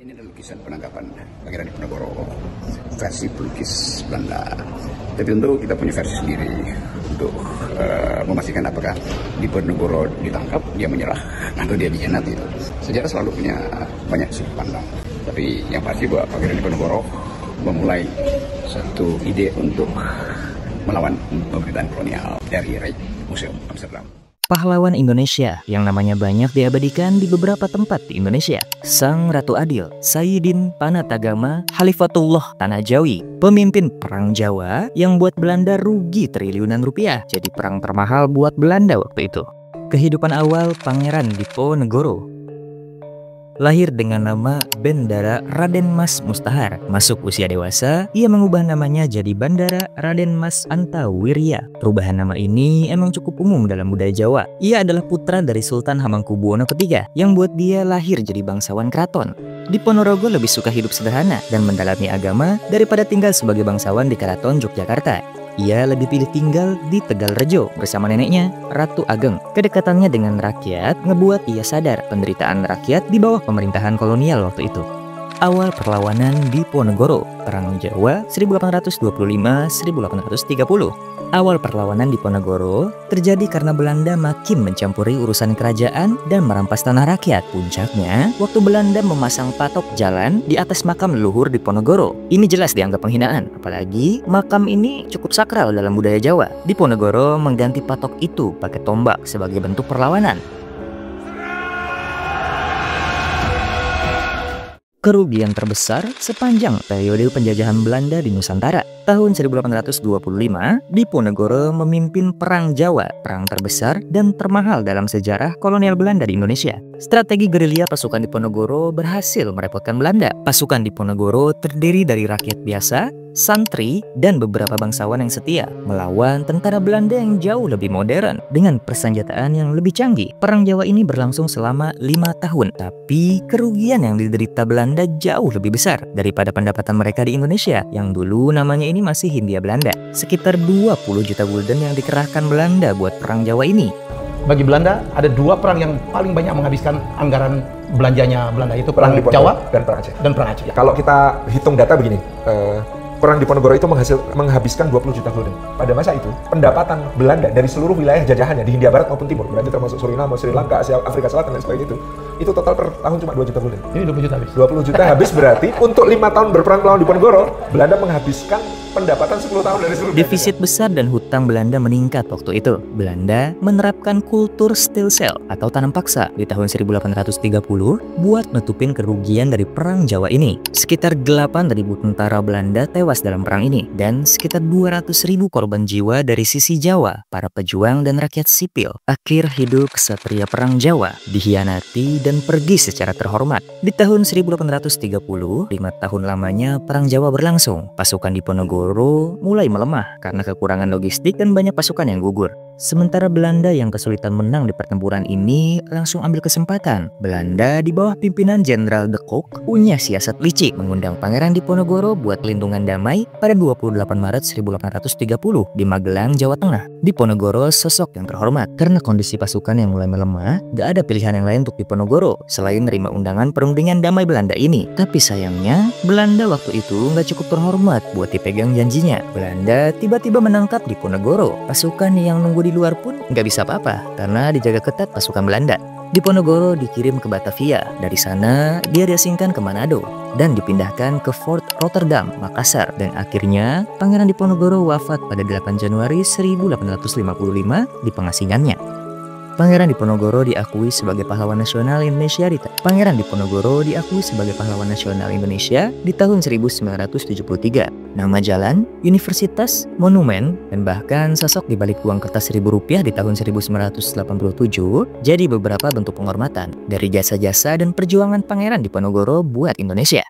Ini adalah lukisan penangkapan Pangeran Diponegoro, versi pelukis Belanda. Tapi tentu kita punya versi sendiri untuk memastikan apakah Diponegoro ditangkap, dia menyerah, atau dia dikhianati. Sejarah selalu punya banyak sudut pandang. Tapi yang pasti bahwa Pangeran Diponegoro memulai satu ide untuk melawan pemerintahan kolonial dari Rijksmuseum Amsterdam. Pahlawan Indonesia yang namanya banyak diabadikan di beberapa tempat di Indonesia. Sang Ratu Adil, Sayyidin Panatagama Khalifatullah Tanah Jawi, pemimpin Perang Jawa yang buat Belanda rugi triliunan rupiah. Jadi perang termahal buat Belanda waktu itu. Kehidupan awal Pangeran Diponegoro. Lahir dengan nama Bendara Raden Mas Mustahar. Masuk usia dewasa, ia mengubah namanya jadi Bandara Raden Mas Antawirya. Perubahan nama ini emang cukup umum dalam budaya Jawa. Ia adalah putra dari Sultan Hamengkubuwono III yang buat dia lahir jadi bangsawan keraton. Diponegoro lebih suka hidup sederhana dan mendalami agama daripada tinggal sebagai bangsawan di Keraton Yogyakarta. Ia lebih pilih tinggal di Tegalrejo bersama neneknya, Ratu Ageng. Kedekatannya dengan rakyat ngebuat ia sadar penderitaan rakyat di bawah pemerintahan kolonial waktu itu. Awal perlawanan Diponegoro, Perang Jawa 1825-1830. Awal perlawanan Diponegoro terjadi karena Belanda makin mencampuri urusan kerajaan dan merampas tanah rakyat. Puncaknya, waktu Belanda memasang patok jalan di atas makam leluhur Diponegoro. Ini jelas dianggap penghinaan, apalagi makam ini cukup sakral dalam budaya Jawa. Diponegoro mengganti patok itu pakai tombak sebagai bentuk perlawanan. Kerugian terbesar sepanjang periode penjajahan Belanda di Nusantara. Tahun 1825, Diponegoro memimpin Perang Jawa, perang terbesar dan termahal dalam sejarah kolonial Belanda di Indonesia. Strategi gerilya pasukan Diponegoro berhasil merepotkan Belanda. Pasukan Diponegoro terdiri dari rakyat biasa, santri, dan beberapa bangsawan yang setia melawan tentara Belanda yang jauh lebih modern dengan persenjataan yang lebih canggih. Perang Jawa ini berlangsung selama 5 tahun, tapi kerugian yang diderita Belanda jauh lebih besar daripada pendapatan mereka di Indonesia yang dulu namanya ini masih Hindia Belanda. Sekitar 20 juta gulden yang dikerahkan Belanda buat Perang Jawa ini. Bagi Belanda, ada dua perang yang paling banyak menghabiskan anggaran belanjanya Belanda, itu perang Jawa dan perang Aceh. Ya. Kalau kita hitung data begini, Perang Diponegoro itu menghabiskan 20 juta gulden. Pada masa itu, pendapatan Belanda dari seluruh wilayah jajahannya di Hindia Barat maupun Timur, berarti termasuk Suriname, Sri Lanka, Asia, Afrika Selatan, dan sebagainya itu total per tahun cuma 2 juta gulden. Ini 20 juta habis. 20 juta habis berarti untuk 5 tahun berperang melawan Diponegoro, Belanda menghabiskan pendapatan 10 tahun dari seluruh Defisit besar dan hutang Belanda meningkat waktu itu. Belanda menerapkan kultur stilsel atau tanam paksa di tahun 1830 buat nutupin kerugian dari Perang Jawa ini. Sekitar 8.000 tentara Belanda tewas dalam perang ini dan sekitar 200.000 korban jiwa dari sisi Jawa, para pejuang dan rakyat sipil. Akhir hidup kesatria Perang Jawa, dikhianati dan pergi secara terhormat. Di tahun 1830, 5 tahun lamanya Perang Jawa berlangsung. Pasukan Diponegoro mulai melemah karena kekurangan logistik dan banyak pasukan yang gugur. Sementara Belanda yang kesulitan menang di pertempuran ini langsung ambil kesempatan. Belanda di bawah pimpinan Jenderal de Kock punya siasat licik mengundang Pangeran Diponegoro buat pelindungan damai pada 28 Maret 1830 di Magelang, Jawa Tengah. Diponegoro sosok yang terhormat. Karena kondisi pasukan yang mulai melemah, gak ada pilihan yang lain untuk Diponegoro selain menerima undangan perundingan damai Belanda ini. Tapi sayangnya, Belanda waktu itu gak cukup terhormat buat dipegang janjinya. Belanda tiba-tiba menangkap Diponegoro. Pasukan yang nunggu di luar pun nggak bisa apa-apa karena dijaga ketat pasukan Belanda. Diponegoro dikirim ke Batavia. Dari sana dia diasingkan ke Manado dan dipindahkan ke Fort Rotterdam, Makassar. Dan akhirnya Pangeran Diponegoro wafat pada 8 Januari 1855 di pengasingannya. Pangeran Diponegoro diakui sebagai pahlawan nasional Indonesia Pangeran Diponegoro diakui sebagai pahlawan nasional Indonesia di tahun 1973. Nama jalan, universitas, monumen, dan bahkan sosok di balik uang kertas Rp1.000 di tahun 1987 jadi beberapa bentuk penghormatan dari jasa-jasa dan perjuangan Pangeran Diponegoro buat Indonesia.